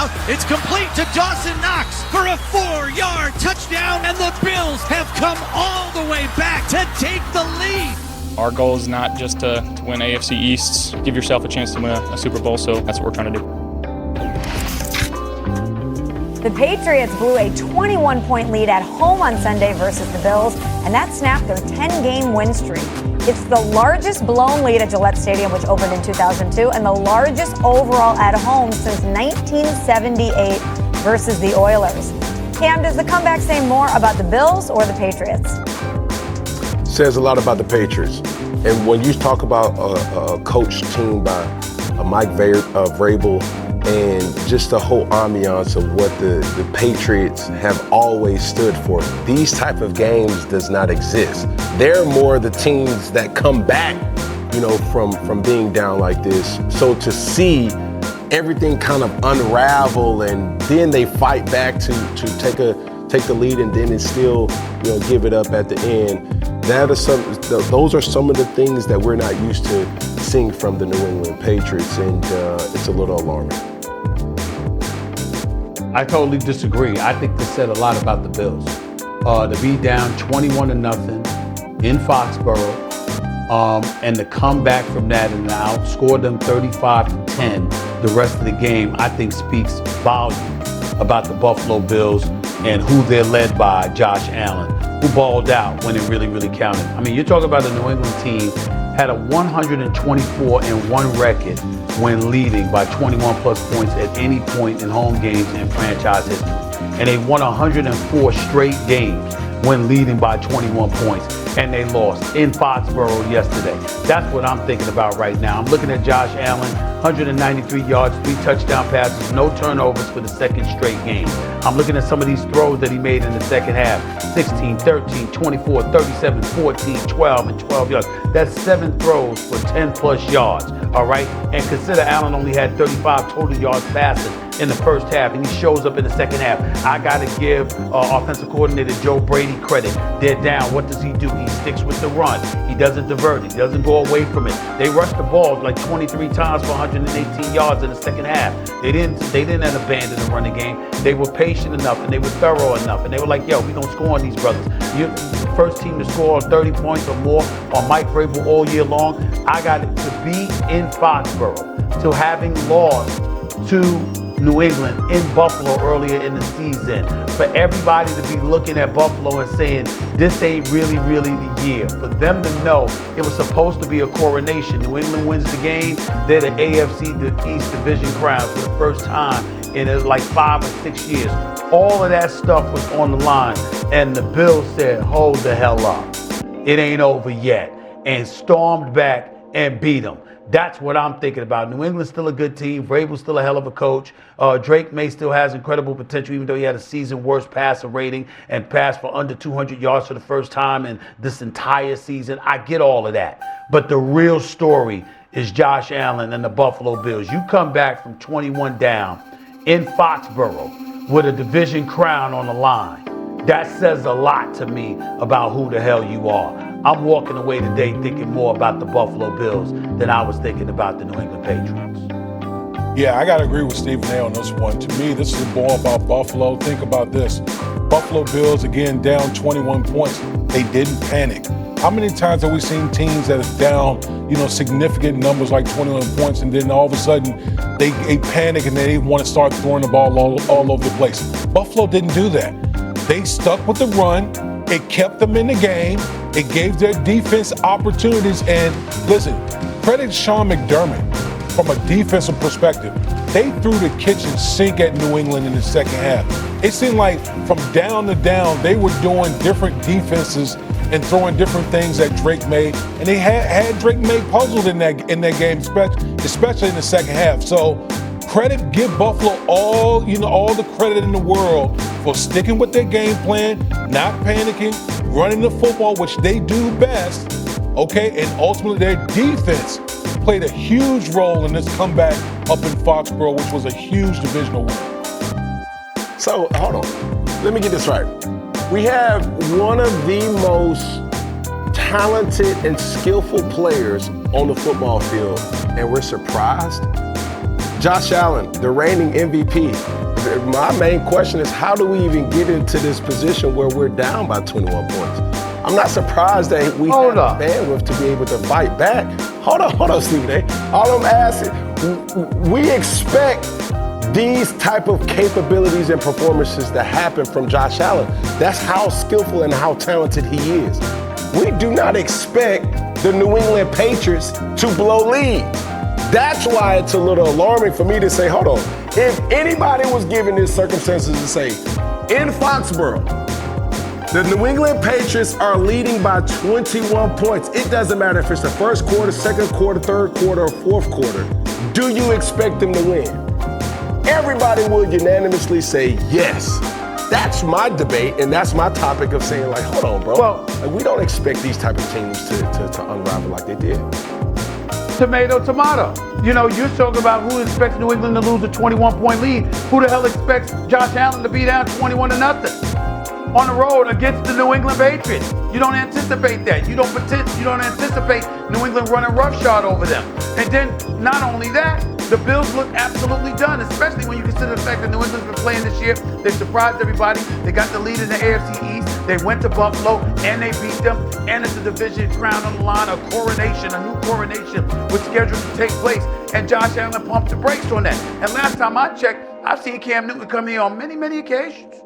out. It's complete to Dawson Knox for a 4-yard touchdown, and the Bills have come all the way back to take the lead. Our goal is not just to win AFC East, give yourself a chance to win a Super Bowl, so that's what we're trying to do. The Patriots blew a 21-point lead at home on Sunday versus the Bills, and that snapped their 10-game win streak. It's the largest blown lead at Gillette Stadium, which opened in 2002, and the largest overall at home since 1978 versus the Oilers. Cam, does the comeback say more about the Bills or the Patriots? Says a lot about the Patriots. And when you talk about a coach team by Mike Vrabel and just the whole ambiance of what the Patriots have always stood for, these type of games does not exist. They're more the teams that come back, from being down like this. So to see everything kind of unravel and then they fight back to take the lead and then still give it up at the end. Those are some of the things that we're not used to seeing from the New England Patriots, and it's a little alarming. I totally disagree. I think this said a lot about the Bills. To be down 21-0 in Foxborough, and to come back from that and outscore them 35-10 the rest of the game, I think speaks volumes about the Buffalo Bills and who they're led by, Josh Allen, who balled out when it really, really counted. I mean, you're talking about the New England team had a 124-1 record when leading by 21 plus points at any point in home games in franchise history. And they won 104 straight games when leading by 21 points. And they lost in Foxborough yesterday. That's what I'm thinking about right now. I'm looking at Josh Allen, 193 yards, 3 touchdown passes, no turnovers for the second straight game. I'm looking at some of these throws that he made in the second half. 16, 13, 24, 37, 14, 12, and 12 yards. That's 7 throws for 10 plus yards, all right? And consider Allen only had 35 total yards passing in the first half, and he shows up in the second half. I got to give offensive coordinator Joe Brady credit. They're down. What does he do? He sticks with the run. He doesn't divert it. He doesn't go away from it. They rushed the ball like 23 times for 118 yards in the second half. They didn't abandon the running game. They were patient enough, and they were thorough enough, and they were like, yo, we gonna score on these brothers. You're the first team to score 30 points or more on Mike Vrabel all year long. I got it to be in Foxborough, to having lost to New England in Buffalo earlier in the season, for everybody to be looking at Buffalo and saying, this ain't really the year. For them to know it was supposed to be a coronation. New England wins the game, they're the AFC East Division crown for the first time in like 5 or 6 years. All of that stuff was on the line, and the Bills said, hold the hell up. It ain't over yet, and stormed back and beat them. That's what I'm thinking about. New England's still a good team. Vrabel's still a hell of a coach. Drake May still has incredible potential, even though he had a season worst passer rating and passed for under 200 yards for the first time in this entire season. I get all of that. But the real story is Josh Allen and the Buffalo Bills. You come back from 21 down in Foxborough with a division crown on the line. That says a lot to me about who the hell you are. I'm walking away today thinking more about the Buffalo Bills than I was thinking about the New England Patriots. Yeah, I got to agree with Stephen A on this one. To me, this is a ball about Buffalo. Think about this. Buffalo Bills, again, down 21 points. They didn't panic. How many times have we seen teams that are down, significant numbers like 21 points, and then all of a sudden they panic and they want to start throwing the ball all over the place? Buffalo didn't do that. They stuck with the run. It kept them in the game. It gave their defense opportunities. And listen, credit Sean McDermott from a defensive perspective. They threw the kitchen sink at New England in the second half. It seemed like from down to down, they were doing different defenses and throwing different things at Drake May. And they had Drake May puzzled in that game, especially in the second half. So give Buffalo all the credit in the world for sticking with their game plan, not panicking, running the football, which they do best, okay? And ultimately their defense played a huge role in this comeback up in Foxborough, which was a huge divisional win. So, hold on. Let me get this right. We have one of the most talented and skillful players on the football field, and we're surprised? Josh Allen, the reigning MVP. My main question is, how do we even get into this position where we're down by 21 points? I'm not surprised that we have the bandwidth to be able to fight back. Hold on, Stephen A. All I'm asking, we expect these type of capabilities and performances to happen from Josh Allen. That's how skillful and how talented he is. We do not expect the New England Patriots to blow leads. That's why it's a little alarming for me to say, hold on, if anybody was given these circumstances to say, in Foxborough, the New England Patriots are leading by 21 points. It doesn't matter if it's the first quarter, second quarter, third quarter, or fourth quarter. Do you expect them to win? Everybody will unanimously say yes. That's my debate, and that's my topic of saying, like, hold on, bro. Well, we don't expect these type of teams to unravel like they did. Tomato. You know, you're talking about who expects New England to lose a 21-point lead. Who the hell expects Josh Allen to be down 21-0 on the road against the New England Patriots? You don't anticipate that. You don't anticipate New England running roughshod over them. And then, not only that, the Bills look absolutely done, especially when you consider the fact that New England's been playing this year. They surprised everybody. They got the lead in the AFC East. They went to Buffalo, and they beat them. And it's a division crown on the line, a new coronation was scheduled to take place. And Josh Allen pumped the brakes on that. And last time I checked, I've seen Cam Newton come here on many, many occasions,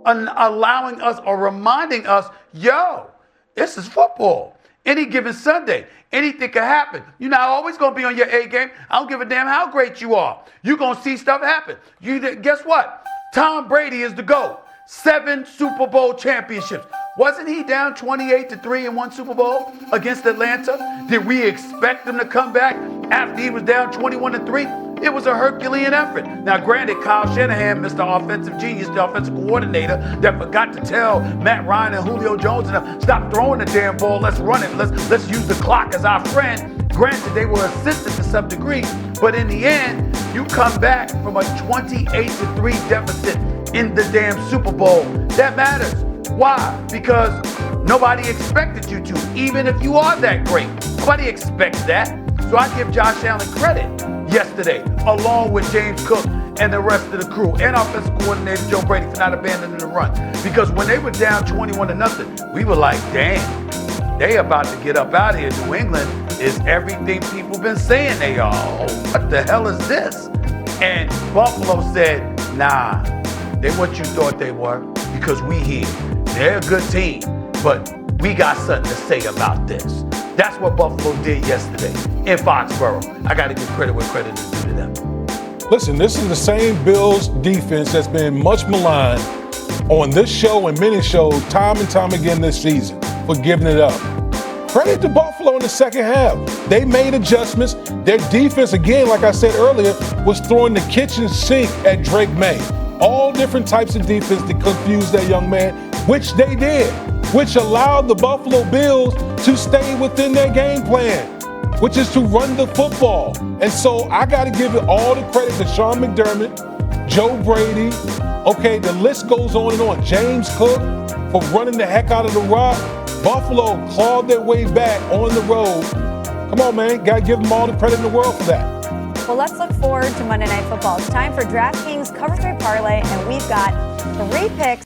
allowing us or reminding us, yo, this is football. Any given Sunday, anything can happen. You're not always going to be on your A game. I don't give a damn how great you are. You're going to see stuff happen. Guess what? Tom Brady is the GOAT. 7 Super Bowl championships. Wasn't he down 28-3 in one Super Bowl against Atlanta? Did we expect him to come back after he was down 21-3? It was a Herculean effort. Now, granted, Kyle Shanahan, Mr. Offensive Genius, the offensive coordinator, that forgot to tell Matt Ryan and Julio Jones and them, stop throwing the damn ball, let's run it, let's use the clock as our friend. Granted, they were assisted to some degree, but in the end, you come back from a 28-3 deficit in the damn Super Bowl. That matters. Why? Because nobody expected you to, even if you are that great. Nobody expects that. So I give Josh Allen credit yesterday, along with James Cook and the rest of the crew, and offensive coordinator Joe Brady for not abandoning the run. Because when they were down 21-0, we were like, damn, they about to get up out of here. New England is everything people been saying they are. Oh, what the hell is this? And Buffalo said, nah, they what you thought they were, because we here. They're a good team, but we got something to say about this. That's what Buffalo did yesterday in Foxborough. I got to give credit where credit is due to them. Listen, this is the same Bills defense that's been much maligned on this show and many shows time and time again this season for giving it up. Credit to Buffalo in the second half. They made adjustments. Their defense, again, like I said earlier, was throwing the kitchen sink at Drake Maye. All different types of defense to confuse that young man, which they did, which allowed the Buffalo Bills to stay within their game plan, which is to run the football. And so I got to give it all the credit to Sean McDermott, Joe Brady. Okay, the list goes on and on. James Cook for running the heck out of the rock. Buffalo clawed their way back on the road. Come on, man. Got to give them all the credit in the world for that. Well, let's look forward to Monday Night Football. It's time for DraftKings Cover 3 Parlay, and we've got 3 picks.